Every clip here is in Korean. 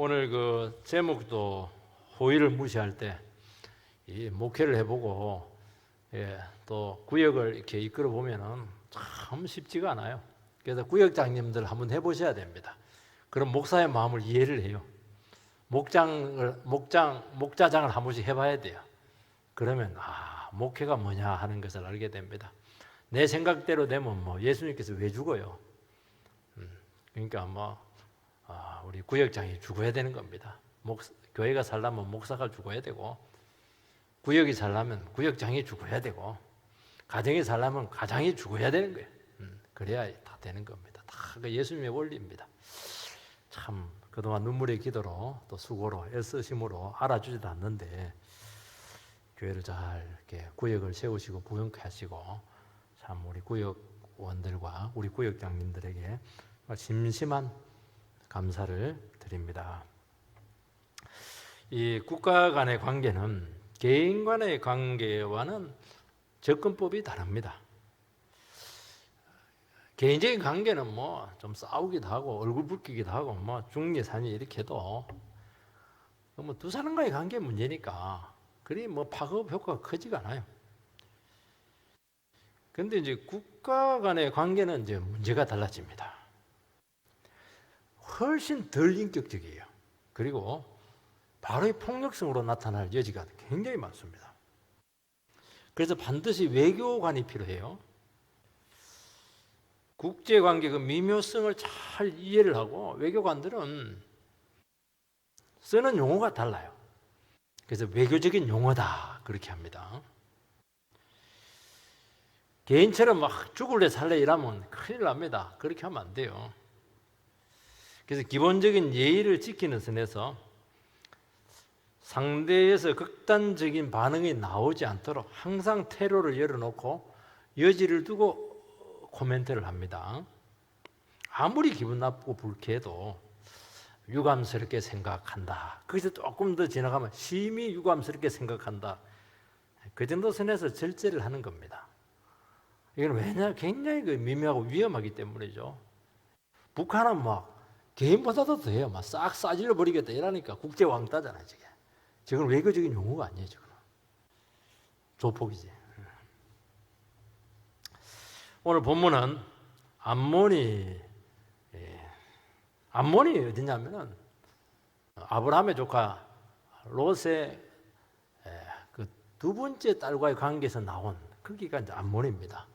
오늘 그 제목도 호의를 무시할 때 이 목회를 해보고 또 구역을 이렇게 이끌어 보면은 참 쉽지가 않아요. 그래서 구역장님들 한번 해보셔야 됩니다. 그럼 목사의 마음을 이해를 해요. 목자장을 한 번씩 해봐야 돼요. 그러면 목회가 뭐냐 하는 것을 알게 됩니다. 내 생각대로 되면 뭐 예수님께서 왜 죽어요? 그러니까 우리 구역장이 죽어야 되는 겁니다. 교회가 살려면 목사가 죽어야 되고, 구역이 살려면 구역장이 죽어야 되고, 가정이 살려면 가장이 죽어야 되는 거예요. 그래야 다 되는 겁니다. 다 예수님의 원리입니다. 참 그동안 눈물의 기도로 또 수고로 애쓰심으로 알아주지도 않는데 교회를 잘 이렇게 구역을 세우시고 부흥하시고 참 우리 구역원들과 우리 구역장님들에게 심심한 감사를 드립니다. 이 국가 간의 관계는 개인 간의 관계와는 접근법이 다릅니다. 개인적인 관계는 뭐 좀 싸우기도 하고 얼굴 붉히기도 하고 뭐 중예산이 이렇게 해도 뭐 두 사람과의 관계 문제니까 그리 뭐 파급 효과가 크지가 않아요. 근데 이제 국가 간의 관계는 이제 문제가 달라집니다. 훨씬 덜 인격적이에요. 그리고 바로 폭력성으로 나타날 여지가 굉장히 많습니다. 그래서 반드시 외교관이 필요해요. 국제관계 그 미묘성을 잘 이해를 하고 외교관들은 쓰는 용어가 달라요. 그래서 외교적인 용어다 그렇게 합니다. 개인처럼 막 죽을래 살래 이러면 큰일 납니다. 그렇게 하면 안 돼요. 그래서 기본적인 예의를 지키는 선에서 상대에서 극단적인 반응이 나오지 않도록 항상 퇴로를 열어놓고 여지를 두고 코멘트를 합니다. 아무리 기분 나쁘고 불쾌해도 유감스럽게 생각한다. 거기서 조금 더 지나가면 심히 유감스럽게 생각한다. 그 정도 선에서 절제를 하는 겁니다. 이건 왜냐? 굉장히 미묘하고 위험하기 때문이죠. 북한은 막 개인보다도 더해요. 막 싹 싸질러 버리겠다 이러니까 국제 왕따잖아요. 저건 외교적인 용어가 아니에요. 저건 조폭이지. 오늘 본문은 암몬이 어디냐면은 아브라함의 조카 롯의 그 두 번째 딸과의 관계에서 나온 거기가 이제 암몬입니다.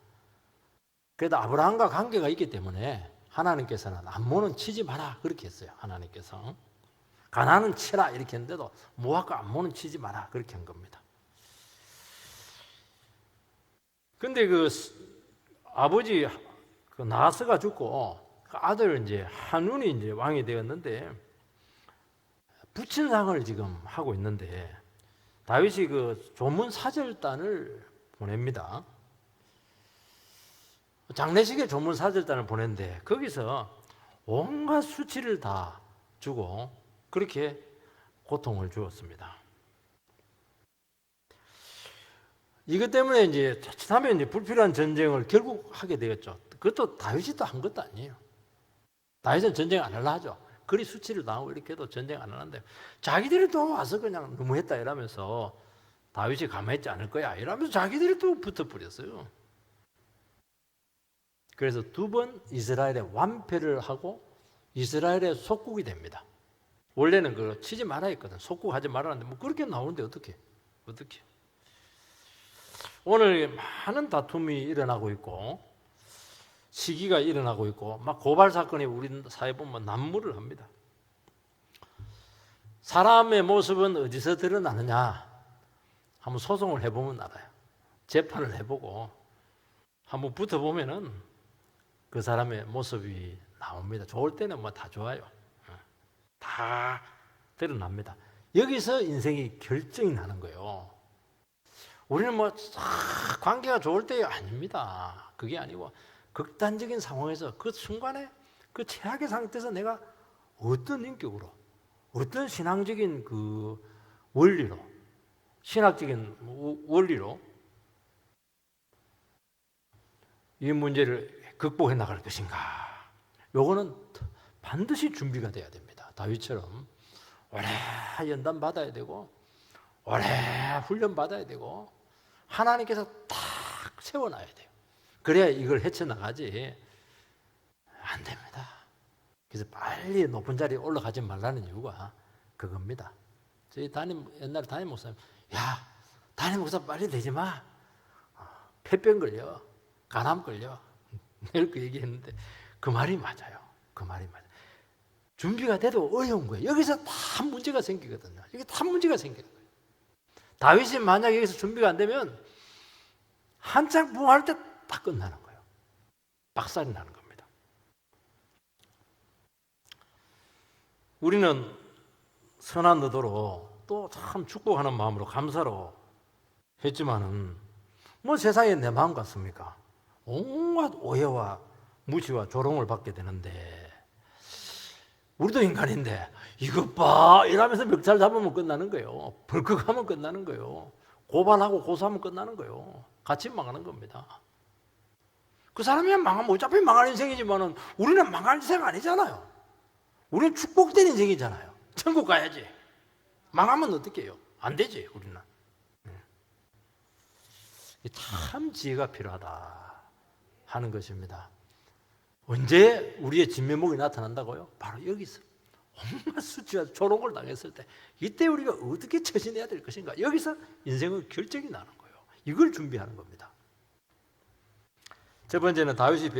그래도 아브라함과 관계가 있기 때문에 하나님께서는 암몬은 치지 마라 그렇게 했어요. 하나님께서 가나안은 치라 이렇게 했는데도 모압과 암몬은 치지 마라 그렇게 한 겁니다. 근데 그 아버지 그 나하스가 죽고 그 아들 이제 한운이 이제 왕이 되었는데 부친상을 지금 하고 있는데 다윗이 그 조문 사절단을 보냅니다. 장례식에 조문 사절단을 보냈는데 거기서 온갖 수치를 다 주고 그렇게 고통을 주었습니다. 이것 때문에 이제 자칫하면 이제 불필요한 전쟁을 결국 하게 되겠죠. 그것도 다윗이 또 한 것도 아니에요. 다윗은 전쟁 안 하려 하죠. 그리 수치를 당하고 이렇게 해도 전쟁 안 하는데 자기들이 또 와서 그냥 너무했다 이러면서 다윗이 가만히 있지 않을 거야 이러면서 자기들이 또 붙어버렸어요. 그래서 두 번 이스라엘의 완패를 하고 이스라엘의 속국이 됩니다. 원래는 그 치지 말아야 했거든. 속국하지 말았는데 뭐 그렇게 나오는데 어떻게? 오늘 많은 다툼이 일어나고 있고 시기가 일어나고 있고 막 고발 사건이 우리 사회에 보면 난무를 합니다. 사람의 모습은 어디서 드러나느냐? 한번 소송을 해보면 알아요. 재판을 해보고 한번 붙어보면은 그 사람의 모습이 나옵니다. 좋을 때는 뭐 다 좋아요. 다 드러납니다. 여기서 인생이 결정이 나는 거예요. 우리는 뭐 관계가 좋을 때 아닙니다. 그게 아니고 극단적인 상황에서 그 순간에 그 최악의 상태에서 내가 어떤 인격으로 어떤 신앙적인 그 원리로 신학적인 원리로 이 문제를 극복해 나갈 것인가. 요거는 반드시 준비가 돼야 됩니다. 다윗처럼 오래 연단 받아야 되고 오래 훈련 받아야 되고 하나님께서 딱 세워놔야 돼요. 그래야 이걸 헤쳐나가지 안 됩니다. 그래서 빨리 높은 자리에 올라가지 말라는 이유가 그겁니다. 저희 옛날에 담임 목사님, 야, 담임 목사 빨리 되지 마. 폐병 걸려. 간암 걸려. 늘 그 얘기했는데 그 말이 맞아요. 그 말이 맞아요. 준비가 돼도 어려운 거예요. 여기서 다 문제가 생기거든요. 이게 다 문제가 생기는 거예요. 다윗이 만약 여기서 준비가 안 되면 한창 부흥할 때 다 끝나는 거예요. 박살이 나는 겁니다. 우리는 선한 의도로 또 참 축복하는 마음으로 감사로 했지만은 뭐 세상에 내 마음 같습니까? 온갖 오해와 무시와 조롱을 받게 되는데 우리도 인간인데 이것 봐 이러면서 멱살 잡으면 끝나는 거예요. 벌컥하면 끝나는 거예요. 고발하고 고소하면 끝나는 거예요. 같이 망하는 겁니다. 그 사람이 망하면 어차피 망할 인생이지만은 우리는 망할 인생 아니잖아요. 우리는 축복된 인생이잖아요. 천국 가야지. 망하면 어떻게 해요? 안 되지 우리는. 참 지혜가 필요하다 하는 것입니다. 언제 우리의 진면목이 나타난다고요? 바로 여기서 온갖 수치와 조롱을 당했을 때 이때 우리가 어떻게 처신해야 될 것인가? 여기서 인생의 결정이 나는 거예요. 이걸 준비하는 겁니다. 첫 번째는 다윗이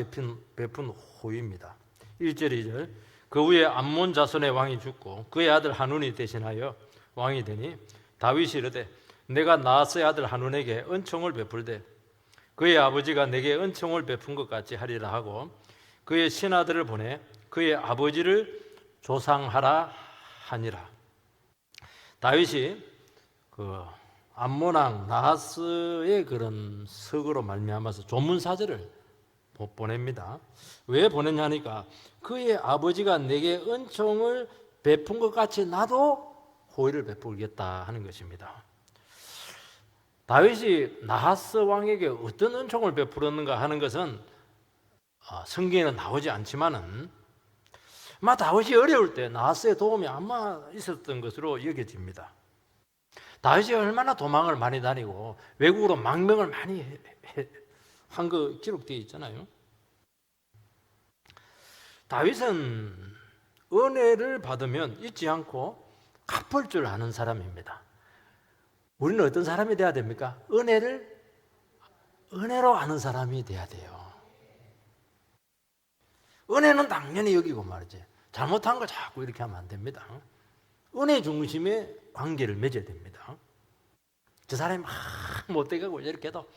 베푼 호의입니다. 1절 2절 그 후에 암몬 자손의 왕이 죽고 그의 아들 한운이 대신하여 왕이 되니 다윗이 이르되 내가 나하스의 아들 한운에게 은총을 베풀되 그의 아버지가 내게 은총을 베푼 것 같이 하리라 하고 그의 신하들을 보내 그의 아버지를 조상하라 하니라. 다윗이 그 암몬 왕 나하스의 그런 서거로 말미암아서 조문사절을 보냅니다. 왜 보냈냐니까 그의 아버지가 내게 은총을 베푼 것 같이 나도 호의를 베풀겠다 하는 것입니다. 다윗이 나하스 왕에게 어떤 은총을 베풀었는가 하는 것은 성경에는 나오지 않지만은 아마 다윗이 어려울 때 나하스의 도움이 아마 있었던 것으로 여겨집니다. 다윗이 얼마나 도망을 많이 다니고 외국으로 망명을 많이 한 거 기록되어 있잖아요. 다윗은 은혜를 받으면 잊지 않고 갚을 줄 아는 사람입니다. 우리는 어떤 사람이 돼야 됩니까? 은혜로 아는 사람이 돼야 돼요. 은혜는 당연히 여기고 말이지. 잘못한 거 자꾸 이렇게 하면 안 됩니다. 은혜 중심의 관계를 맺어야 됩니다. 저 사람이 막 못돼가고 이렇게 해도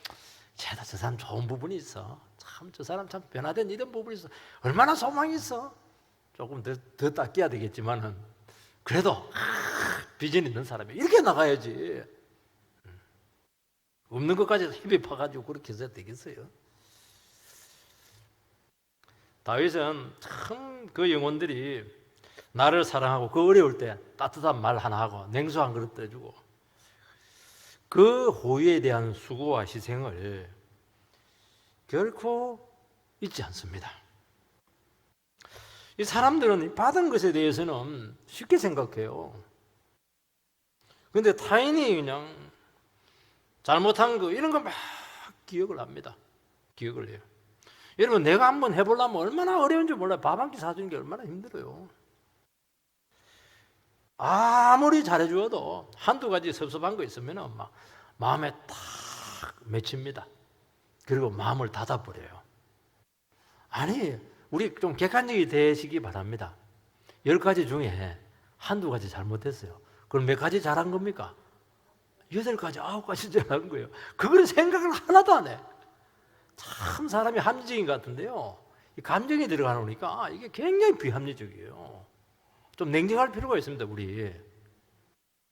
쟤다 저 사람 좋은 부분이 있어. 참 저 사람 참 변화된 이런 부분이 있어. 얼마나 소망이 있어. 조금 더 닦여야 되겠지만은 그래도 비전 있는 사람이 이렇게 나가야지. 없는 것까지 힘이 파가지고 그렇게 해서 되겠어요. 다윗은 참 그 영혼들이 나를 사랑하고 그 어려울 때 따뜻한 말 하나 하고 냉수 한 그릇 떠주고 그 호의에 대한 수고와 희생을 결코 잊지 않습니다. 이 사람들은 받은 것에 대해서는 쉽게 생각해요. 그런데 타인이 그냥 잘못한 거 이런 거 막 기억을 합니다. 기억을 해요. 여러분 내가 한번 해보려면 얼마나 어려운지 몰라요. 밥 한 끼 사주는 게 얼마나 힘들어요. 아무리 잘해주어도 한두 가지 섭섭한 거 있으면 막 마음에 탁 맺힙니다. 그리고 마음을 닫아버려요. 아니 우리 좀 객관적이 되시기 바랍니다. 10가지 중에 한두 가지 잘못했어요. 그럼 몇 가지 잘한 겁니까? 8가지, 9가지 잘한 거예요. 그걸 생각을 하나도 안 해. 참 사람이 합리적인 것 같은데요. 이 감정이 들어가니까 이게 굉장히 비합리적이에요. 좀 냉정할 필요가 있습니다. 우리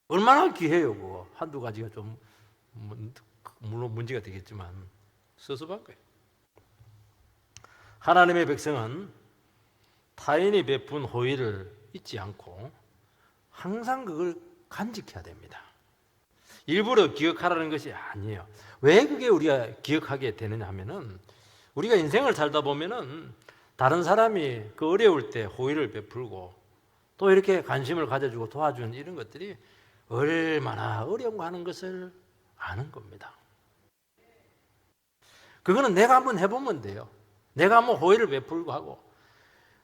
얼마나 귀해요. 그거. 한두 가지가 좀 물론 문제가 되겠지만 섭섭한 거예요. 하나님의 백성은 타인이 베푼 호의를 잊지 않고 항상 그걸 간직해야 됩니다. 일부러 기억하라는 것이 아니에요. 왜 그게 우리가 기억하게 되느냐 하면은 우리가 인생을 살다 보면은 다른 사람이 그 어려울 때 호의를 베풀고 또 이렇게 관심을 가져주고 도와주는 이런 것들이 얼마나 어려운가 하는 것을 아는 겁니다. 그거는 내가 한번 해보면 돼요. 내가 한번 호의를 베풀고 하고.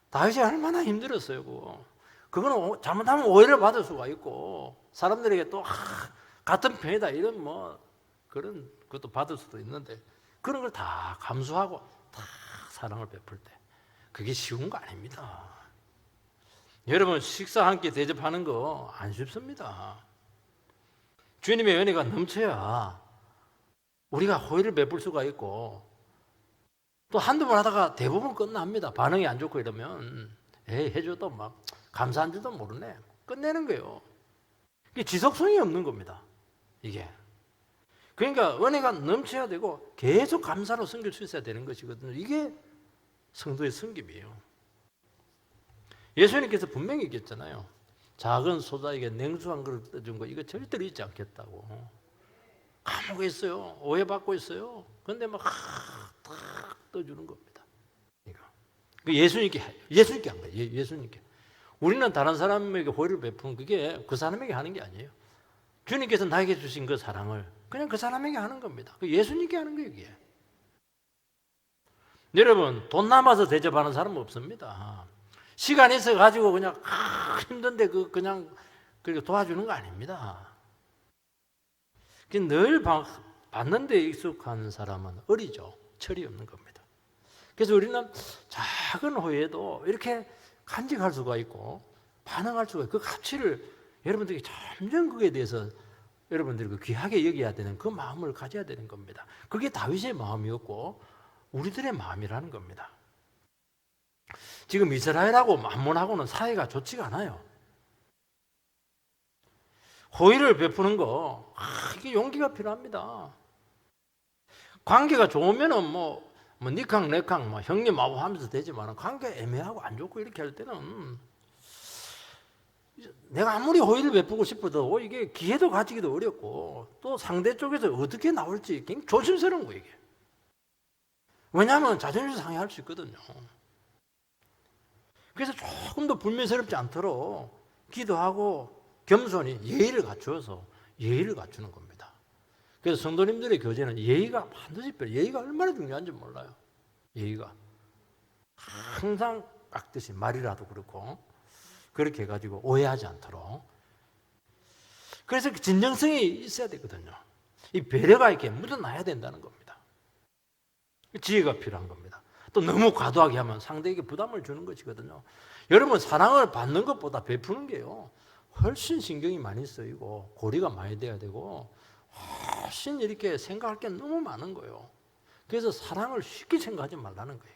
다윗이 얼마나 힘들었어요. 그거는 잘못하면 오해를 받을 수가 있고 사람들에게 또 같은 편이다 이런 그런 것도 받을 수도 있는데 그런 걸 다 감수하고 다 사랑을 베풀 때 그게 쉬운 거 아닙니다. 여러분 식사 한 끼 대접하는 거 안 쉽습니다. 주님의 은혜가 넘쳐야 우리가 호의를 베풀 수가 있고 또 한두 번 하다가 대부분 끝납니다. 반응이 안 좋고 이러면 해줘도 막 감사한 줄도 모르네. 끝내는 거예요. 이게 지속성이 없는 겁니다. 이게. 그러니까 은혜가 넘쳐야 되고 계속 감사로 섬길 수 있어야 되는 것이거든요. 이게 성도의 섬김이에요. 예수님께서 분명히 얘기했잖아요. 작은 소자에게 냉수 한 그릇 떠준 거 이거 절대로 잊지 않겠다고. 감옥에 있어요. 오해받고 있어요. 그런데 막 탁 떠주는 겁니다. 그 예수님께 한 거예요. 예수님께. 우리는 다른 사람에게 호의를 베푸는 그게 그 사람에게 하는 게 아니에요. 주님께서 나에게 주신 그 사랑을 그냥 그 사람에게 하는 겁니다. 예수님께 하는 거예요, 이게. 여러분, 돈 남아서 대접하는 사람은 없습니다. 시간 있어 가지고 그냥 힘든데 그냥 그렇게 도와주는 거 아닙니다. 늘 받는 데 익숙한 사람은 어리죠. 철이 없는 겁니다. 그래서 우리는 작은 호의에도 이렇게 간직할 수가 있고 반응할 수가 있고 그 가치를 여러분들이 점점 그에 대해서 여러분들이 귀하게 여겨야 되는 그 마음을 가져야 되는 겁니다. 그게 다윗의 마음이었고 우리들의 마음이라는 겁니다. 지금 이스라엘하고 암몬하고는 사이가 좋지가 않아요. 호의를 베푸는 거 이게 용기가 필요합니다. 관계가 좋으면은 니캉 내캉 형님 아버 하면서 되지만 관계 애매하고 안 좋고 이렇게 할 때는 내가 아무리 호의를 베푸고 싶어도 이게 기회도 가지기도 어렵고 또 상대 쪽에서 어떻게 나올지 굉장히 조심스러운 거예요. 이게. 왜냐하면 자존심 상해할 수 있거든요. 그래서 조금 더 불미스럽지 않도록 기도하고 겸손히 예의를 갖추어서 예의를 갖추는 겁니다. 그래서 성도님들의 교제는 예의가 반드시 필요해요. 예의가 얼마나 중요한지 몰라요. 예의가. 항상 깎듯이 말이라도 그렇고 그렇게 해가지고 오해하지 않도록. 그래서 진정성이 있어야 되거든요. 이 배려가 이렇게 묻어나야 된다는 겁니다. 지혜가 필요한 겁니다. 또 너무 과도하게 하면 상대에게 부담을 주는 것이거든요. 여러분 사랑을 받는 것보다 베푸는 게요 훨씬 신경이 많이 쓰이고 고리가 많이 돼야 되고 훨씬 이렇게 생각할 게 너무 많은 거예요. 그래서 사랑을 쉽게 생각하지 말라는 거예요.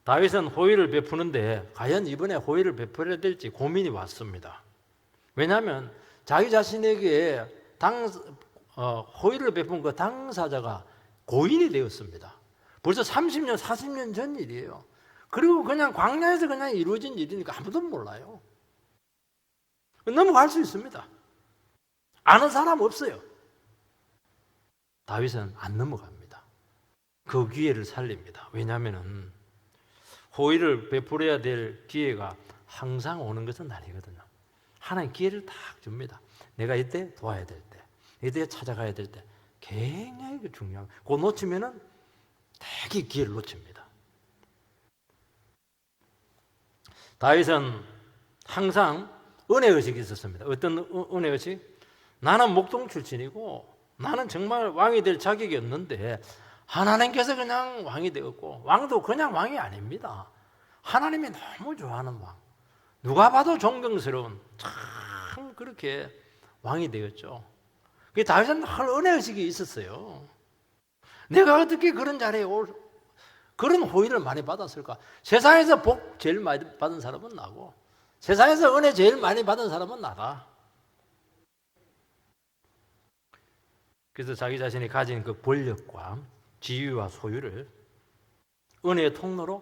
다윗은 호의를 베푸는데 과연 이번에 호의를 베풀어야 될지 고민이 왔습니다. 왜냐하면 자기 자신에게 호의를 베푼 그 당사자가 고인이 되었습니다. 벌써 30년, 40년 전 일이에요. 그리고 그냥 광야에서 그냥 이루어진 일이니까 아무도 몰라요. 넘어갈 수 있습니다. 아는 사람 없어요. 다윗은 안 넘어갑니다. 그 기회를 살립니다. 왜냐하면 호의를 베풀어야 될 기회가 항상 오는 것은 아니거든요. 하나님 기회를 딱 줍니다. 내가 이때 도와야 될 때, 이때 찾아가야 될 때 굉장히 중요한. 그거 놓치면은 되게 기회를 놓칩니다. 다윗은 항상 은혜의식이 있었습니다. 어떤 은혜의식? 나는 목동 출신이고 나는 정말 왕이 될 자격이 없는데 하나님께서 그냥 왕이 되었고 왕도 그냥 왕이 아닙니다. 하나님이 너무 좋아하는 왕. 누가 봐도 존경스러운 참 그렇게 왕이 되었죠. 다윗은 늘 은혜의식이 있었어요. 내가 어떻게 그런 자리에 그런 호의를 많이 받았을까? 세상에서 복 제일 많이 받은 사람은 나고 세상에서 은혜 제일 많이 받은 사람은 나다. 그래서 자기 자신이 가진 그 권력과 지위와 소유를 은혜의 통로로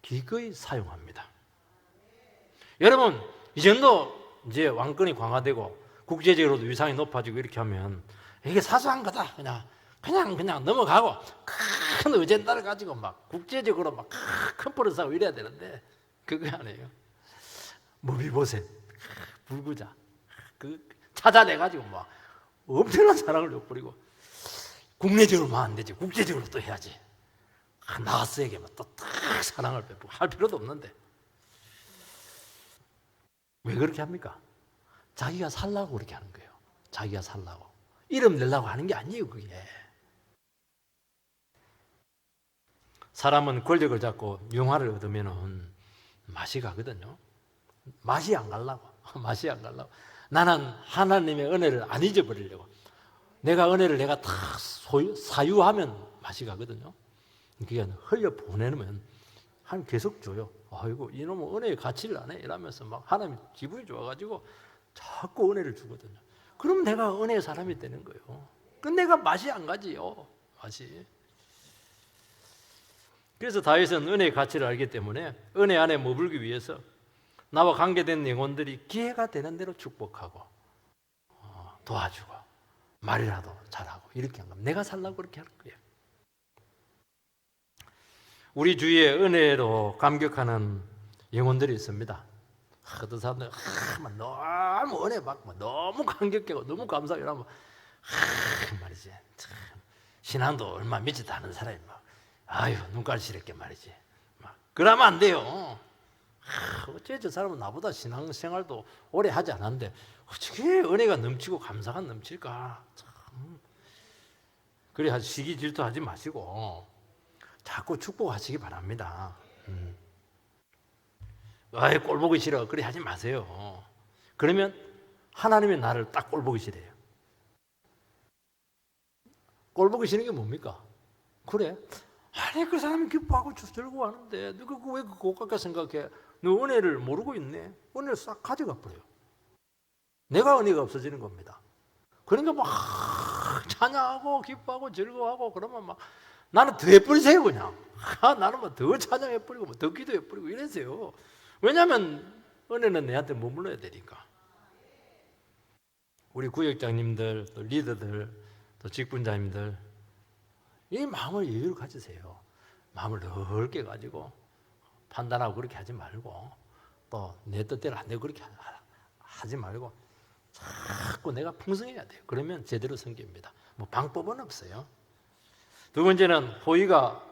기꺼이 사용합니다. 여러분, 이 정도 이제 왕권이 강화되고 국제적으로도 위상이 높아지고 이렇게 하면 이게 사소한 거다. 그냥 넘어가고 큰 어젠다를 가지고 막 국제적으로 막 큰 버릇 하고 이래야 되는데 그거 아니에요. 모비보셋, 불구자, 그 찾아내가지고 막 엄청난 사랑을 엿보이고 국내적으로만 안 되지 국제적으로 또 해야지. 나하스에게만 또 딱 사랑을 베푸고 할 필요도 없는데 왜 그렇게 합니까? 자기가 살라고 그렇게 하는 거예요. 자기가 살라고 이름 내려고 하는 게 아니에요. 그게 사람은 권력을 잡고 영화를 얻으면 맛이 가거든요. 맛이 안 가려고 맛이 안 가려고 나는 하나님의 은혜를 안 잊어버리려고 내가 은혜를 내가 다 사유하면 맛이 가거든요. 그게 흘려 보내면 하나님 계속 줘요. 아이고 이놈은 은혜의 가치를 안 해 이러면서 막 하나님 기분이 좋아가지고 자꾸 은혜를 주거든요. 그럼 내가 은혜의 사람이 되는 거예요. 근데 내가 맛이 안 가지요. 맛이. 그래서 다윗은 은혜의 가치를 알기 때문에 은혜 안에 머물기 위해서 나와 관계된 영혼들이 기회가 되는 대로 축복하고 도와주고 말이라도 잘하고 이렇게 한 겁니다. 내가 살라고 그렇게 하는 거예요. 우리 주위에 은혜로 감격하는 영혼들이 있습니다. 어떤 사람들 너무 은혜 받고 너무 감격하고 너무 감사하고 이러면 말이지 참, 신앙도 얼마 믿지도 않은 사람이 막 아유 눈깔 시렵게 말이지 막 그러면 안 돼요. 어째 저 사람은 나보다 신앙생활도 오래 하지 않았는데 어떻게 은혜가 넘치고 감사가 넘칠까. 참. 그래 시기 질투하지 마시고 자꾸 축복하시기 바랍니다. 아이 꼴 보기 싫어 그래 하지 마세요. 그러면 하나님의 나를 딱 꼴 보기 싫어요. 꼴 보기 싫은 게 뭡니까? 그래 아니 그 사람이 기뻐하고 즐거워하는데 너가 왜 그거 깎아 생각해? 너 은혜를 모르고 있네. 은혜를 싹 가져가 버려요. 내가 은혜가 없어지는 겁니다. 그러니까 막 찬양하고 기뻐하고 즐거워하고 그러면 막 나는 더 해버리세요 그냥. 나는 뭐 더 찬양해버리고 뭐 더 기도해버리고 이래서요. 왜냐하면 은혜는 내한테 머물러야 되니까. 우리 구역장님들 또 리더들 또 직분자님들 이 마음을 여유를 가지세요. 마음을 넓게 가지고 판단하고 그렇게 하지 말고 또 내 뜻대로 안 되고 그렇게 하지 말고 자꾸 내가 풍성해야 돼요. 그러면 제대로 섬깁니다. 뭐 방법은 없어요. 두 번째는 호의가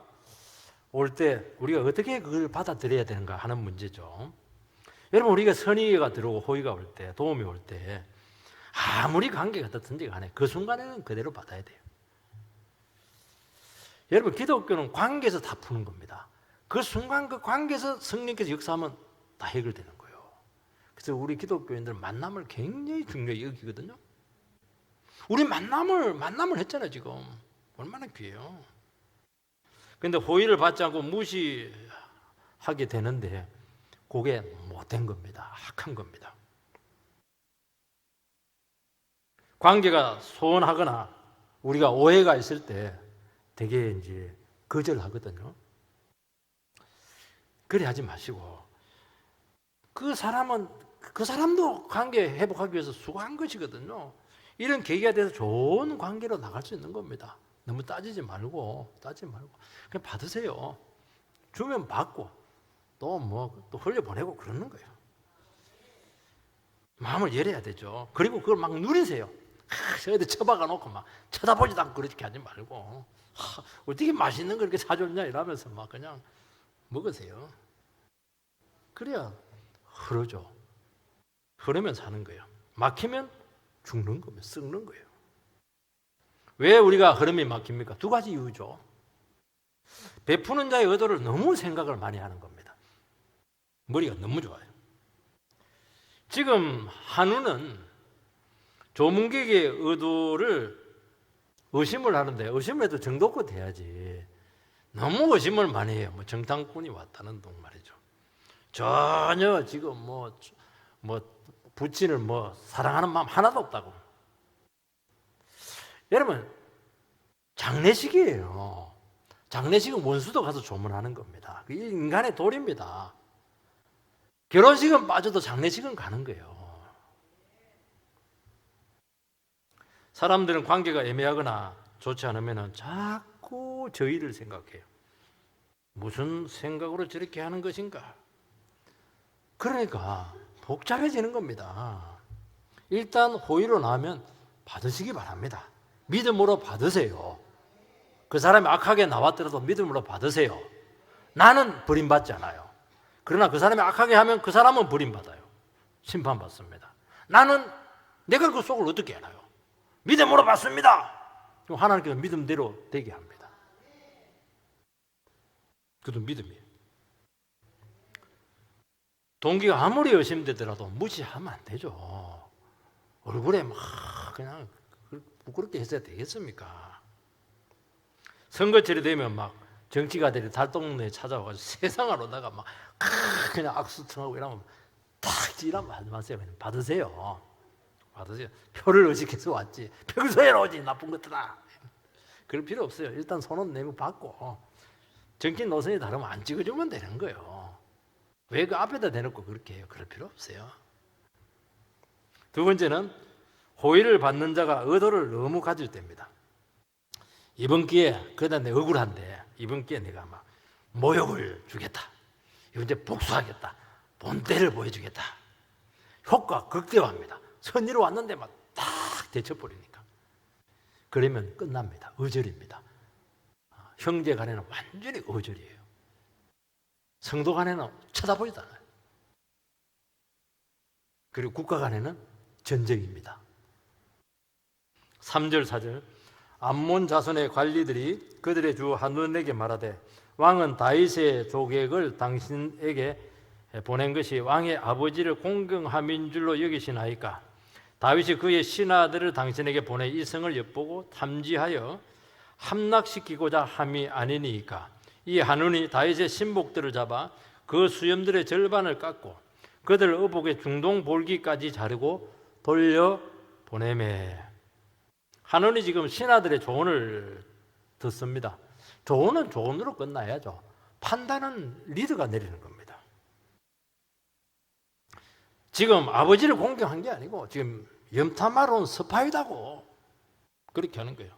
올 때 우리가 어떻게 그걸 받아들여야 되는가 하는 문제죠. 여러분 우리가 선의가 들어오고 호의가 올 때 도움이 올 때 아무리 관계가 어떻든지 간에 그 순간에는 그대로 받아야 돼요. 여러분 기독교는 관계에서 다 푸는 겁니다. 그 순간 그 관계에서 성령께서 역사하면 다 해결되는 거예요. 그래서 우리 기독교인들 만남을 굉장히 중요히 여기거든요. 우리 만남을 했잖아요 지금. 얼마나 귀해요. 그런데 호의를 받지 않고 무시하게 되는데 그게 못된 겁니다. 악한 겁니다. 관계가 소원하거나 우리가 오해가 있을 때 되게 이제 거절하거든요. 그래 하지 마시고 그 사람도 관계 회복하기 위해서 수고한 것이거든요. 이런 계기가 돼서 좋은 관계로 나갈 수 있는 겁니다. 너무 따지지 말고 그냥 받으세요. 주면 받고 또 흘려보내고 그러는 거예요. 마음을 열어야 되죠. 그리고 그걸 막 누리세요. 어디 처박아 놓고 막 쳐다보지도 않고 그렇게 하지 말고 어떻게 맛있는 걸 이렇게 사줬냐 이러면서 막 그냥 먹으세요. 그래야 흐르죠. 흐르면 사는 거예요. 막히면 죽는 거면 썩는 거예요. 왜 우리가 흐름이 막힙니까? 두 가지 이유죠. 베푸는 자의 의도를 너무 생각을 많이 하는 겁니다. 머리가 너무 좋아요. 지금 한우는 조문객의 의도를 의심을 하는데 의심을 해도 정도껏 해야지 너무 의심을 많이 해요. 뭐 정탐꾼이 왔다는 둥 말이죠. 전혀 지금 뭐 부친을 사랑하는 마음 하나도 없다고. 여러분 장례식이에요. 장례식은 원수도 가서 조문하는 겁니다. 이게 인간의 도리입니다. 결혼식은 빠져도 장례식은 가는 거예요. 사람들은 관계가 애매하거나 좋지 않으면 자꾸 저희를 생각해요. 무슨 생각으로 저렇게 하는 것인가? 그러니까 복잡해지는 겁니다. 일단 호의로 나오면 받으시기 바랍니다. 믿음으로 받으세요. 그 사람이 악하게 나왔더라도 믿음으로 받으세요. 나는 버림받지 않아요. 그러나 그 사람이 악하게 하면 그 사람은 버림받아요. 심판받습니다. 나는 내가 그 속을 어떻게 알아요? 믿음으로 받습니다. 그럼 하나님께서 믿음대로 되게 합니다. 그것도 믿음이에요. 동기가 아무리 의심되더라도 무시하면 안 되죠. 얼굴에 막 그냥 부끄럽게 했어야 되겠습니까? 선거철이 되면 막 정치가들이 달동네에 찾아와가지고 세상을 오다가 막 그냥 악수청하고 이러면 탁 지라면 하지 마세요. 그냥 받으세요. 받으세요. 표를 의식해서 왔지. 평소에 오지 나쁜 것들아. 그럴 필요 없어요. 일단 손은 내밀고 받고 정치 노선이 다르면 안 찍어주면 되는 거예요. 왜 그 앞에다 대놓고 그렇게 해요? 그럴 필요 없어요. 두 번째는 호의를 받는 자가 의도를 너무 가질 때입니다. 이번 기회에 그러다 내가 억울한데 이번 기회에 내가 막 모욕을 주겠다. 이번 이제 복수하겠다. 본때를 보여주겠다. 효과 극대화합니다. 선의로 왔는데 막 딱 데쳐버리니까. 그러면 끝납니다. 어절입니다. 형제 간에는 완전히 어절이에요. 성도 간에는 쳐다보지도 않아요. 그리고 국가 간에는 전쟁입니다. 3절 4절 암몬 자손의 관리들이 그들의 주 하누엘에게 말하되 왕은 다윗의 조객을 당신에게 보낸 것이 왕의 아버지를 공경함인 줄로 여기시나이까? 다윗이 그의 신하들을 당신에게 보내 이 성을 엿보고 탐지하여 함락시키고자 함이 아니니까? 이 한운이 다윗의 신복들을 잡아 그 수염들의 절반을 깎고 그들 의복의 중동 볼기까지 자르고 돌려 보내매. 한운이 지금 신하들의 조언을 듣습니다. 조언은 조언으로 끝나야죠. 판단은 리더가 내리는 겁니다. 지금 아버지를 공경한 게 아니고 지금 염탐하러 온 스파이다고 그렇게 하는 거예요.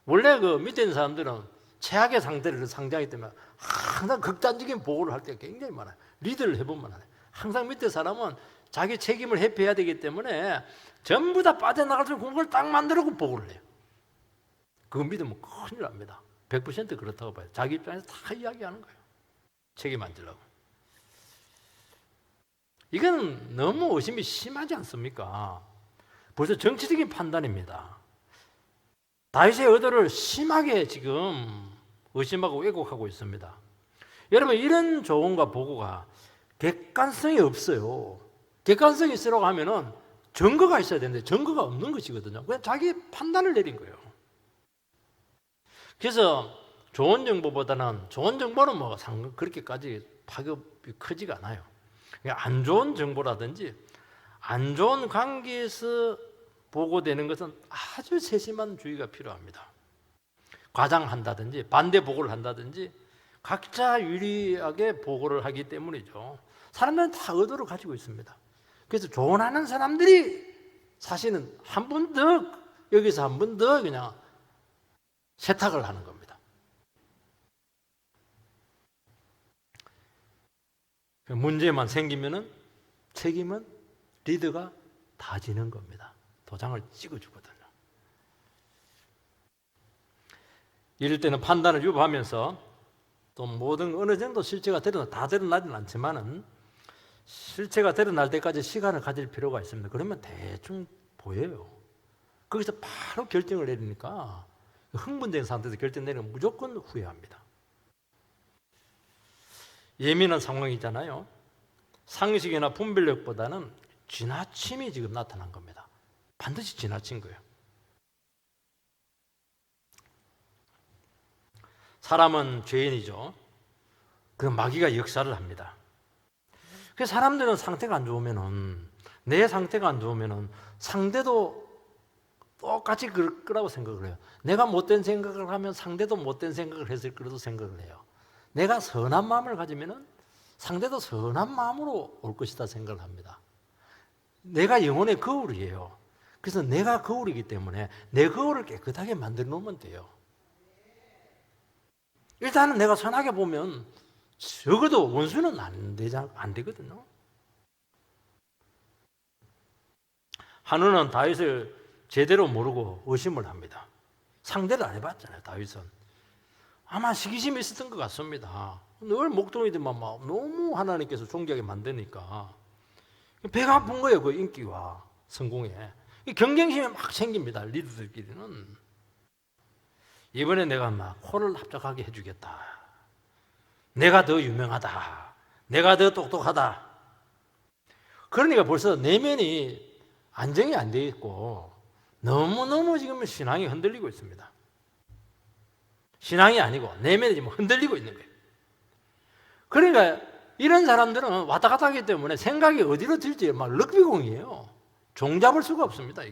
원래 그 밑에 있는 사람들은 최악의 상태를 상대하기 때문에 항상 극단적인 보고를 할 때가 굉장히 많아요. 리더를 해보면 알아요. 항상 밑에 사람은 자기 책임을 회피해야 되기 때문에 전부 다 빠져나갈 수 있는 공간을 딱 만들고 보고를 해요. 그거 믿으면 큰일 납니다. 100% 그렇다고 봐요. 자기 입장에서 다 이야기하는 거예요. 책임 안 지려고. 이건 너무 의심이 심하지 않습니까? 벌써 정치적인 판단입니다. 다윗의 의도를 심하게 지금 의심하고 왜곡하고 있습니다. 여러분 이런 조언과 보고가 객관성이 없어요. 객관성이 있으라고 하면은 증거가 있어야 되는데 증거가 없는 것이거든요. 그냥 자기 판단을 내린 거예요. 그래서 좋은 정보보다는 좋은 정보는 뭐 그렇게까지 파급이 크지가 않아요. 안 좋은 정보라든지 안 좋은 관계에서 보고되는 것은 아주 세심한 주의가 필요합니다. 과장한다든지 반대 보고를 한다든지 각자 유리하게 보고를 하기 때문이죠. 사람들은 다 의도를 가지고 있습니다. 그래서 조언하는 사람들이 사실은 한 번 더 여기서 한 번 더 그냥 세탁을 하는 겁니다. 문제만 생기면은 책임은 리더가 다 지는 겁니다. 도장을 찍어주거든요. 이럴 때는 판단을 유보하면서 또 모든 어느 정도 실체가 다 드러나지는 않지만은 실체가 드러날 때까지 시간을 가질 필요가 있습니다. 그러면 대충 보여요. 거기서 바로 결정을 내리니까 흥분된 상태에서 결정 내리면 무조건 후회합니다. 예민한 상황이잖아요. 상식이나 분별력보다는 지나침이 지금 나타난 겁니다. 반드시 지나친 거예요. 사람은 죄인이죠. 그 마귀가 역사를 합니다. 그 사람들은 상태가 안 좋으면은 내 상태가 안 좋으면은 상대도 똑같이 그럴 거라고 생각을 해요. 내가 못된 생각을 하면 상대도 못된 생각을 했을 거라도 생각을 해요. 내가 선한 마음을 가지면은 상대도 선한 마음으로 올 것이다 생각을 합니다. 내가 영혼의 거울이에요. 그래서 내가 거울이기 때문에 내 거울을 깨끗하게 만들어 놓으면 돼요. 일단은 내가 선하게 보면 적어도 원수는 안 되거든요. 한우는 다윗을 제대로 모르고 의심을 합니다. 상대를 안 해봤잖아요. 다윗은 아마 시기심이 있었던 것 같습니다. 늘 목동이들만 막 너무 하나님께서 존귀하게 만드니까 배가 아픈 거예요. 그 인기와 성공에 경쟁심이 막 생깁니다. 리더들끼리는. 이번에 내가 막 코를 합작하게 해주겠다. 내가 더 유명하다. 내가 더 똑똑하다. 그러니까 벌써 내면이 안정이 안 돼 있고 너무너무 지금 신앙이 흔들리고 있습니다. 신앙이 아니고 내면이 지금 흔들리고 있는 거예요. 그러니까 이런 사람들은 왔다 갔다 하기 때문에 생각이 어디로 튈지 막 럭비공이에요. 종잡을 수가 없습니다.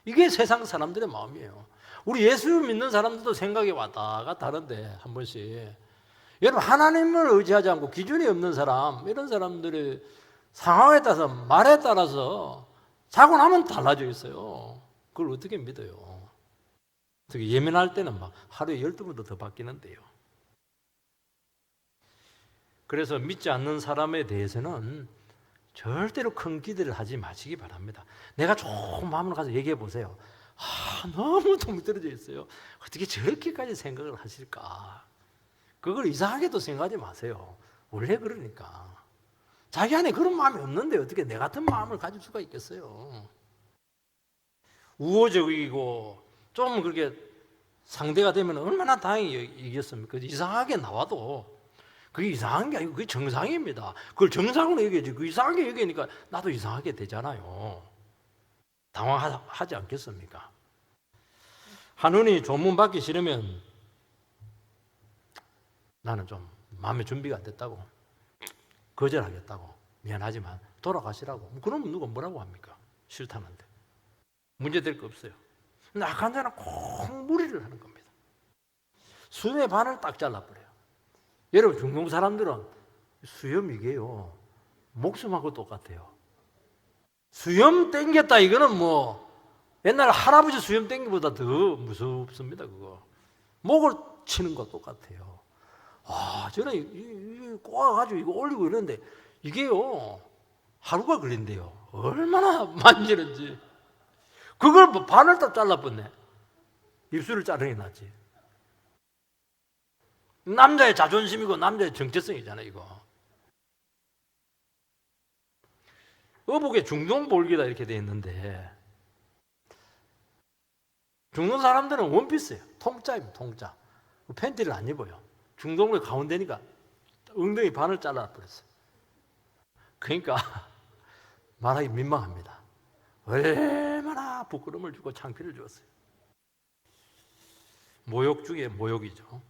이게 세상 사람들의 마음이에요. 우리 예수 믿는 사람들도 생각이 왔다 갔다 하는데 한 번씩 여러분 하나님을 의지하지 않고 기준이 없는 사람 이런 사람들의 상황에 따라서 말에 따라서 자고 나면 달라져 있어요. 그걸 어떻게 믿어요? 특히 예민할 때는 막 하루에 12번도 더 바뀌는데요. 그래서 믿지 않는 사람에 대해서는 절대로 큰 기대를 하지 마시기 바랍니다. 내가 조금 마음을 가서 얘기해 보세요. 너무 동떨어져 있어요. 어떻게 저렇게까지 생각을 하실까? 그걸 이상하게도 생각하지 마세요. 원래 그러니까. 자기 안에 그런 마음이 없는데 어떻게 내 같은 마음을 가질 수가 있겠어요? 우호적이고 좀 그렇게 상대가 되면 얼마나 다행히 이겼습니까? 이상하게 나와도 그게 이상한 게 아니고 그게 정상입니다. 그걸 정상으로 얘기하지. 그 이상하게 얘기하니까 나도 이상하게 되잖아요. 당황하지 않겠습니까? 한운이 조문 받기 싫으면 나는 좀 마음의 준비가 안 됐다고 거절하겠다고 미안하지만 돌아가시라고 그러면 누가 뭐라고 합니까? 싫다는데 문제될 거 없어요. 근데 악한 자는 꼭 무리를 하는 겁니다. 수염의 반을 딱 잘라버려요. 여러분 중동 사람들은 수염 이게요 목숨하고 똑같아요. 수염 땡겼다 이거는 뭐 옛날 할아버지 수염 땡기보다 더 무섭습니다. 그거 목을 치는 거 똑같아요. 저는 꼬아가지고 이거 올리고 이러는데 이게요 하루가 걸린대요. 얼마나 만지는지. 그걸 뭐 반을 딱 잘라버렸네. 입술을 자르는 게 낫지. 남자의 자존심이고 남자의 정체성이잖아요. 이거 어복에 중동볼기다 이렇게 돼 있는데 중동 사람들은 원피스예요. 통짜입니다. 통짜. 팬티를 안 입어요. 중동의 가운데니까 엉덩이 반을 잘라버렸어요. 그러니까 말하기 민망합니다. 얼마나 부끄러움을 주고 창피를 주었어요. 모욕 중에 모욕이죠.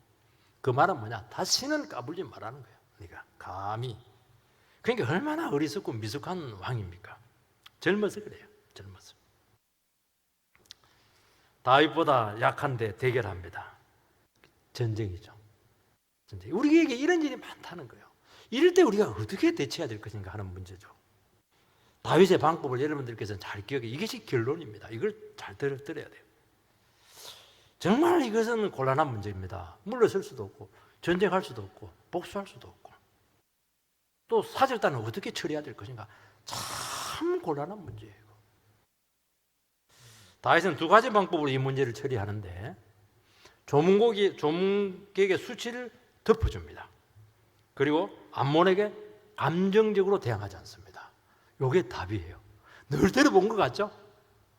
그 말은 뭐냐? 다시는 까불지 말라는 거예요. 그러니까 감히. 그러니까 얼마나 어리석고 미숙한 왕입니까? 젊어서 그래요. 젊어서. 다윗보다 약한데 대결합니다. 전쟁이죠. 전쟁. 우리에게 이런 일이 많다는 거예요. 이럴 때 우리가 어떻게 대처해야 될 것인가 하는 문제죠. 다윗의 방법을 여러분들께서는 잘 기억해. 이것이 결론입니다. 이걸 잘 들어야 돼요. 정말 이것은 곤란한 문제입니다. 물러설 수도 없고 전쟁할 수도 없고 복수할 수도 없고 또 사절단은 어떻게 처리해야 될 것인가 참 곤란한 문제예요. 다윗은 두 가지 방법으로 이 문제를 처리하는데 조문객의 수치를 덮어줍니다. 그리고 암몬에게 감정적으로 대항하지 않습니다. 이게 답이에요. 늘 들어본 것 같죠?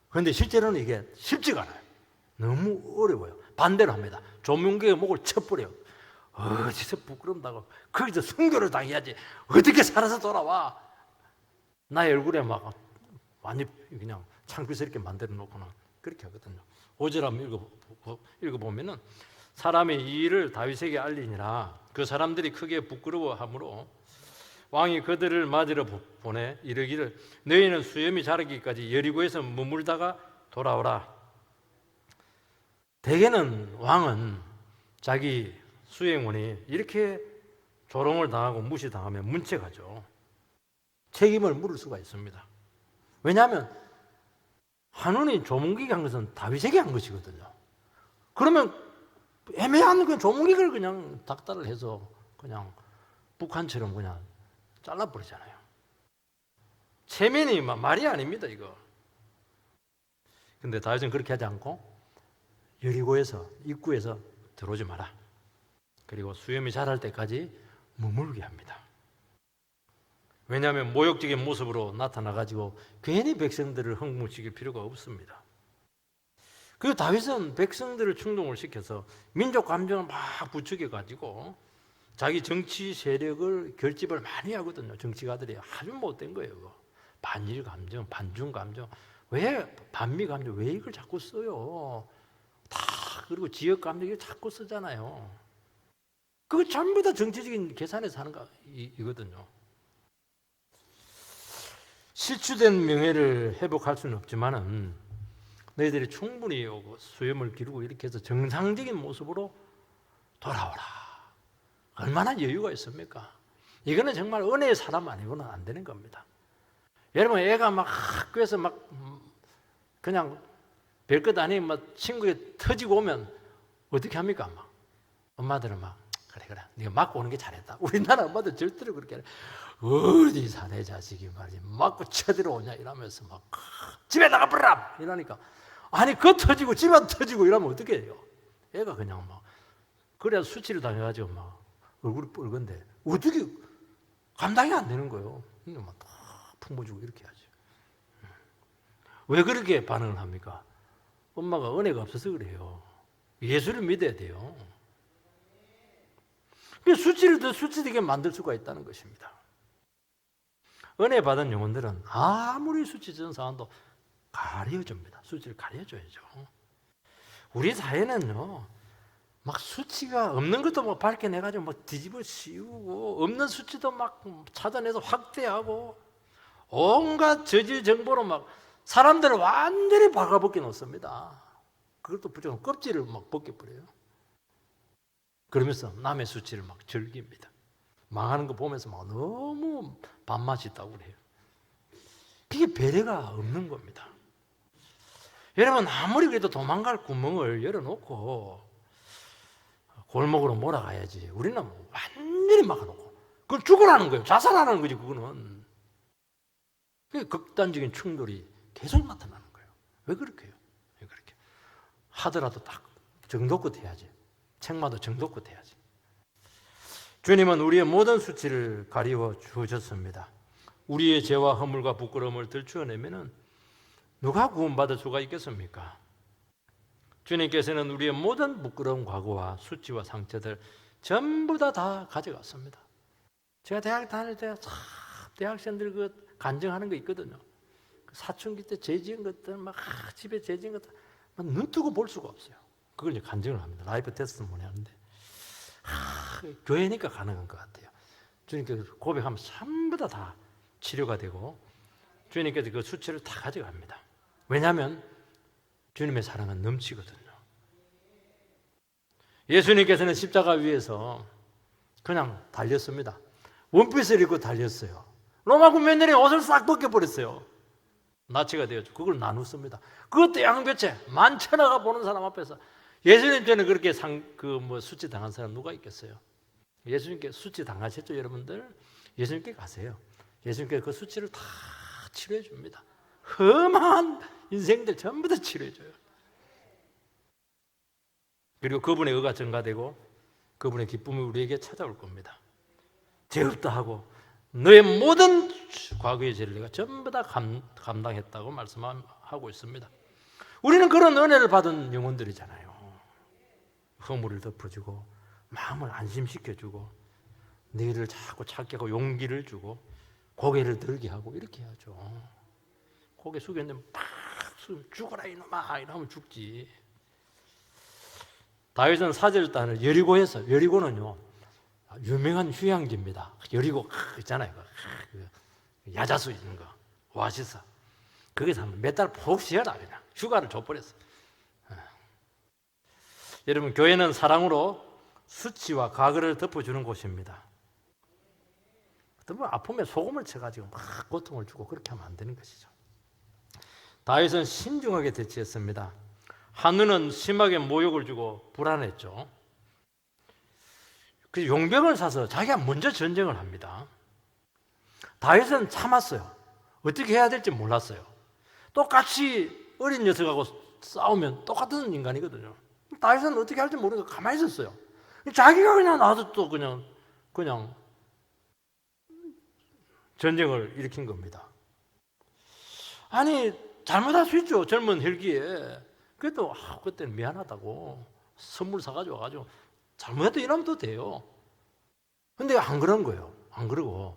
그런데 실제로는 이게 쉽지가 않아요. 너무 어려워요. 반대로 합니다. 조문객의 목을 쳐버려요. 어디서 부끄럽다고 거기서 순교를 당해야지 어떻게 살아서 돌아와. 나의 얼굴에 막 완전 그냥 창피스럽게 만들어 놓고는 그렇게 하거든요. 5절 한번 읽어보면은 사람이 이 일을 다윗에게 알리니라 그 사람들이 크게 부끄러워하므로 왕이 그들을 맞으러 보내 이르기를 너희는 수염이 자라기까지 여리고에서 머물다가 돌아오라. 대개는 왕은 자기 수행원이 이렇게 조롱을 당하고 무시당하면 문책하죠. 책임을 물을 수가 있습니다. 왜냐하면 한운이 조문객이 한 것은 다윗에게 한 것이거든요. 그러면 애매한 그 조문객을 그냥 닥달을 해서 그냥 북한처럼 그냥 잘라버리잖아요. 체면이 말이 아닙니다. 이거 근데 다윗은 그렇게 하지 않고 여리고에서 입구에서 들어오지 마라. 그리고 수염이 자랄 때까지 머물게 합니다. 왜냐하면 모욕적인 모습으로 나타나가지고 괜히 백성들을 흥분시킬 필요가 없습니다. 그리고 다윗은 백성들을 충동을 시켜서 민족 감정을 막 부추겨가지고 자기 정치 세력을 결집을 많이 하거든요. 정치가들이 아주 못된 거예요. 그거. 반일 감정, 반중 감정, 왜 반미 감정, 왜 이걸 자꾸 써요? 다 그리고 지역 감정 이걸 자꾸 쓰잖아요. 그거 전부 다 정치적인 계산에서 하는 이거든요. 실추된 명예를 회복할 수는 없지만은 너희들이 충분히 수염을 기르고 이렇게 해서 정상적인 모습으로 돌아오라. 얼마나 여유가 있습니까? 이거는 정말 은혜의 사람 아니고는 안 되는 겁니다. 여러분, 애가 막 학교에서 막 그냥 별것 아닌 막 친구에 터지고 오면 어떻게 합니까? 막 엄마들은 막 그래 네가 맞고 오는 게 잘했다. 우리나라 엄마들 절대로 그렇게 안 해. 어디 사내 자식이 말이지 맞고 쳐들어오냐 이러면서 막 집에 나가버라 이러니까 아니 그 터지고 집안 터지고 이러면 어떻게 해요? 애가 그냥 막 그래야 수치를 당해가지고 막 얼굴이 뻘건데 어떻게 감당이 안 되는 거예요. 막 다 품어주고 이렇게 하죠. 왜 그렇게 반응을 합니까? 엄마가 은혜가 없어서 그래요. 예수를 믿어야 돼요. 수치를 더 수치되게 만들 수가 있다는 것입니다. 은혜 받은 영혼들은 아무리 수치적인 상황도 가려줍니다. 수치를 가려줘야죠. 우리 사회는요, 막 수치가 없는 것도 막 밝혀내가지고 막 뒤집어 씌우고, 없는 수치도 막 찾아내서 확대하고, 온갖 저질 정보로 막 사람들을 완전히 박아벗겨 놓습니다. 그것도 부족한 껍질을 막 벗겨버려요. 그러면서 남의 수치를 막 즐깁니다. 망하는 거 보면서 막 너무 밥맛이 있다고 그래요. 그게 배려가 없는 겁니다. 여러분, 아무리 그래도 도망갈 구멍을 열어놓고 골목으로 몰아가야지. 우리는 완전히 막아놓고 그건 죽으라는 거예요. 자살하는 거지. 그거는. 그게 극단적인 충돌이 계속 나타나는 거예요. 왜 그렇게 해요? 왜 그렇게 하더라도 딱 정도껏 해야지. 책마다 정도껏 해야지. 주님은 우리의 모든 수치를 가리워 주셨습니다. 우리의 죄와 허물과 부끄러움을 들추어내면은 누가 구원받을 수가 있겠습니까? 주님께서는 우리의 모든 부끄러운 과거와 수치와 상처들 전부 다 가져갔습니다. 제가 대학 다닐 때 대학생들 그 간증하는 거 있거든요. 사춘기 때 죄 지은 것들 막 집에 죄 지은 것들 막 눈 뜨고 볼 수가 없어요. 그걸 이제 간증을 합니다. 라이프 테스트모니 하는데 교회니까 가능한 것 같아요. 주님께서 고백하면 전부 다 치료가 되고 주님께서 그 수치를 다 가져갑니다. 왜냐하면 주님의 사랑은 넘치거든요. 예수님께서는 십자가 위에서 그냥 달렸습니다. 원피스를 입고 달렸어요. 로마 군민들이 옷을 싹 벗겨버렸어요. 나치가 되었죠. 그걸 나눴습니다. 그것도 양배체 만천하가 보는 사람 앞에서 예수님께는 그렇게 수치 당한 사람 누가 있겠어요? 예수님께 수치 당하셨죠, 여러분들? 예수님께 가세요. 예수님께 그 수치를 다 치료해 줍니다. 험한 인생들 전부 다 치료해 줘요. 그리고 그분의 의가 증가되고 그분의 기쁨이 우리에게 찾아올 겁니다. 죄 없다 하고 너의 모든 과거의 죄를 내가 전부 다 감당했다고 말씀하고 있습니다. 우리는 그런 은혜를 받은 영혼들이잖아요. 허물을 덮어주고 마음을 안심시켜주고 너희를 자꾸 찾게 하고 용기를 주고 고개를 들게 하고 이렇게 해야죠. 고개 숙였는데 팍 죽어라 이놈아 이러면 죽지. 다윗은 사제를 따는 여리고에서, 여리고는요 유명한 휴양지입니다. 여리고 있잖아요. 야자수 있는 거 오아시스. 거기서 몇 달 푹 쉬어라 그냥 휴가를 줘버렸어. 여러분, 교회는 사랑으로 수치와 과거를 덮어주는 곳입니다. 아프면 소금을 쳐가지고 막 고통을 주고 그렇게 하면 안 되는 것이죠. 다윗은 신중하게 대처했습니다. 한누는 심하게 모욕을 주고 불안했죠. 그래서 용병을 사서 자기가 먼저 전쟁을 합니다. 다윗은 참았어요. 어떻게 해야 될지 몰랐어요. 똑같이 어린 녀석하고 싸우면 똑같은 인간이거든요. 다윗은 어떻게 할지 모르니까 가만히 있었어요. 자기가 그냥 나와서 또 그냥 전쟁을 일으킨 겁니다. 아니 잘못할 수 있죠. 젊은 혈기에. 그래도 그때는 미안하다고 선물 사가지고 와가지고 잘못해도 이러면 또 돼요. 근데 안 그런 거예요. 안 그러고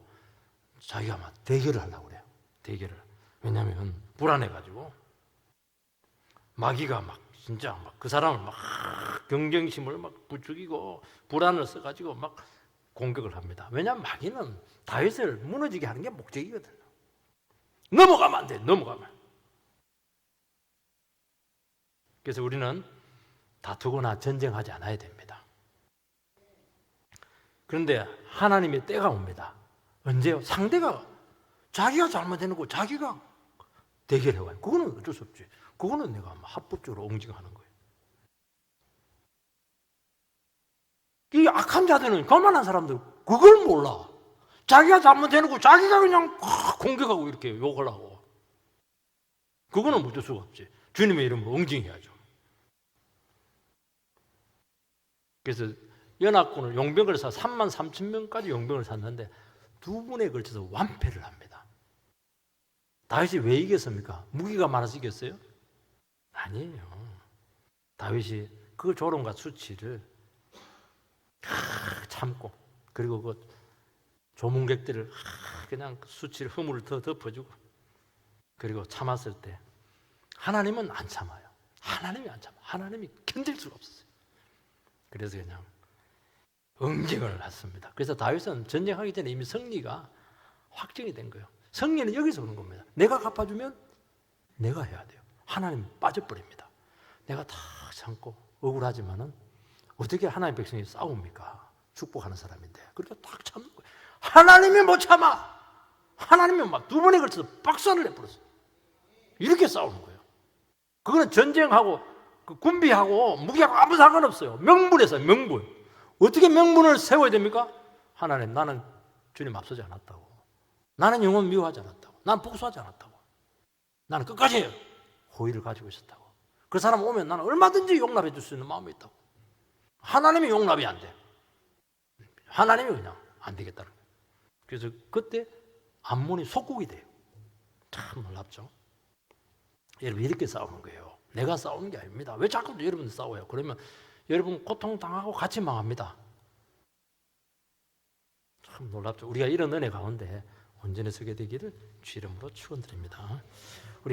자기가 막 대결을 하려고 그래요. 대결을. 왜냐하면 불안해가지고 마귀가 막 진짜 막 그 사람을 막 경쟁심을 막 부추기고 불안을 써가지고 막 공격을 합니다. 왜냐하면 마귀는 다윗을 무너지게 하는 게 목적이거든요. 넘어가면 안 돼. 넘어가면. 그래서 우리는 다투거나 전쟁하지 않아야 됩니다. 그런데 하나님의 때가 옵니다. 언제요? 상대가 자기가 잘못해놓고 자기가 대결해와요. 그거는 어쩔 수 없지. 그거는 내가 합법적으로 응징하는 거예요. 이 악한 자들은, 거만한 사람들 그걸 몰라. 자기가 잘못해놓고 자기가 그냥 공격하고 이렇게 욕을 하고. 그거는 묻을 수가 없지. 주님의 이름으로 응징해야죠. 그래서 연합군을 용병을 사 3만 3천 명까지 용병을 샀는데 두 번에 걸쳐서 완패를 합니다. 다윗이 왜 이겼습니까? 무기가 많아서 이겼어요? 아니에요. 다윗이 그 조롱과 수치를 참고, 그리고 그 조문객들을 그냥 수치를 허물을 더 덮어주고, 그리고 참았을 때 하나님은 안 참아요. 하나님이 안 참아. 하나님이 견딜 수가 없었어요. 그래서 그냥 응징을 했습니다. 그래서 다윗은 전쟁하기 전에 이미 승리가 확정이 된 거예요. 승리는 여기서 오는 겁니다. 내가 갚아주면 내가 해야 돼요. 하나님 빠져버립니다. 내가 다 참고 억울하지만은 어떻게 하나님 백성이 싸웁니까? 축복하는 사람인데. 그러니까 딱 참는 거예요. 하나님이 못 참아. 하나님이 막 두 번에 걸쳐서 박살을 내버렸어요. 이렇게 싸우는 거예요. 그거는 전쟁하고 그 군비하고 무기하고 아무 상관없어요. 명분에서 명분. 어떻게 명분을 세워야 됩니까? 하나님, 나는 주님 앞서지 않았다고. 나는 영혼 미워하지 않았다고. 나는 복수하지 않았다고. 나는 끝까지 호의를 가지고 있었다고. 그 사람 오면 나는 얼마든지 용납해 줄 수 있는 마음이 있다고. 하나님이 용납이 안 돼. 하나님이 그냥 안 되겠다는 거예요. 그래서 그때 암몬이 속국이 돼요. 참 놀랍죠. 여러분 이렇게 싸우는 거예요. 내가 싸우는 게 아닙니다. 왜 자꾸 여러분들 싸워요? 그러면 여러분 고통당하고 같이 망합니다. 참 놀랍죠. 우리가 이런 은혜 가운데 온전히 서게 되기를 주 이름으로 축원드립니다.